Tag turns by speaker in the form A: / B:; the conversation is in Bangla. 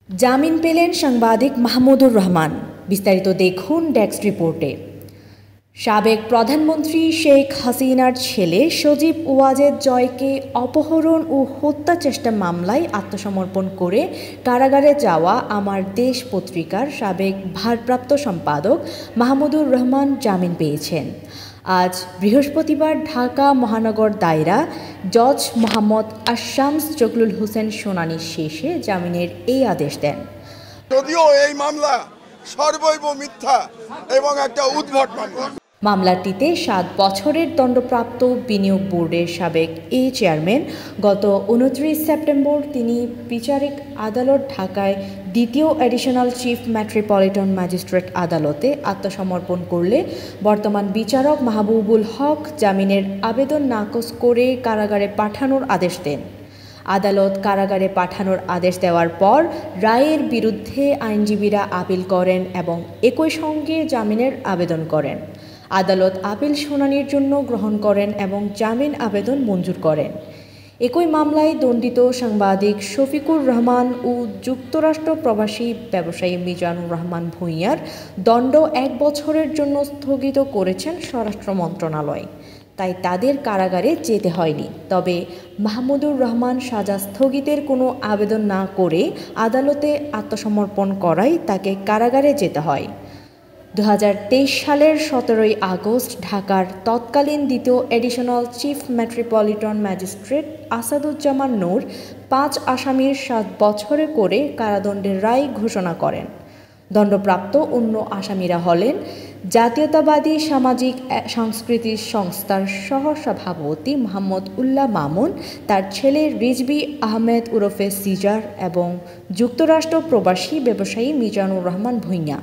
A: জামিন পেলেন সাংবাদিক মাহমুদুর রহমান। বিস্তারিত দেখুন ডেস্ক রিপোর্টে। সাবেক প্রধানমন্ত্রী শেখ হাসিনার ছেলে সজীব ওয়াজেদ জয়কে অপহরণ ও হত্যা চেষ্টা মামলায় আত্মসমর্পণ করে কারাগারে যাওয়া আমার দেশ পত্রিকার সাবেক ভারপ্রাপ্ত সম্পাদক মাহমুদুর রহমান জামিন পেয়েছেন। আজ বৃহস্পতিবার ঢাকা মহানগর দায়রা জজ মোহাম্মদ আশামস জগলুল হোসেন শুনানি শেষে জামিনের এই আদেশ দেন।
B: যদিও এই মামলা সর্বৈব মিথ্যা এবং একটা উদ্ভট মামলা।
A: মামলাটিতে 7 বছরের দণ্ডপ্রাপ্ত বিনিয়োগ বোর্ডের সাবেক চেয়ারম্যান গত 29 সেপ্টেম্বর তিনি বিচারিক আদালত ঢাকায় দ্বিতীয় অ্যাডিশনাল চিফ মেট্রোপলিটন ম্যাজিস্ট্রেট আদালতে আত্মসমর্পণ করলে বর্তমান বিচারক মাহবুবুল হক জামিনের আবেদন নাকচ করে কারাগারে পাঠানোর আদেশ দেন। আদালত কারাগারে পাঠানোর আদেশ দেওয়ার পর রায়ের বিরুদ্ধে আইনজীবীরা আপিল করেন এবং একই সঙ্গে জামিনের আবেদন করেন। আদালত আপিল শুনানির জন্য গ্রহণ করেন এবং জামিন আবেদন মঞ্জুর করেন। একই মামলায় দণ্ডিত সাংবাদিক শফিকুর রহমান ও যুক্তরাষ্ট্র প্রবাসী ব্যবসায়ী মিজানুর রহমান ভূঁইয়ার দণ্ড 1 বছরের জন্য স্থগিত করেছেন স্বরাষ্ট্র মন্ত্রণালয়। তাই তাদের কারাগারে যেতে হয়নি। তবে মাহমুদুর রহমান সাজা স্থগিতের কোনো আবেদন না করে আদালতে আত্মসমর্পণ করায় তাকে কারাগারে যেতে হয়। 2023 সালের 17 আগস্ট ঢাকার তৎকালীন দ্বিতীয় additional chief metropolitan magistrate Asaduzzaman Noor 5 আসামির 7 বছরে করে কারাদণ্ডের রায় ঘোষণা করেন। দণ্ডপ্রাপ্ত অন্য আসামিরা হলেন জাতীয়তাবাদী সামাজিক সাংস্কৃতিক সংস্থার সহসভাপতি মোহাম্মদ উল্লাহ মামুন, তার ছেলে রিজভী আহমেদ ওরফে সিজার এবং যুক্তরাষ্ট্র প্রবাসী ব্যবসায়ী মিজানুর রহমান ভূঁইয়া।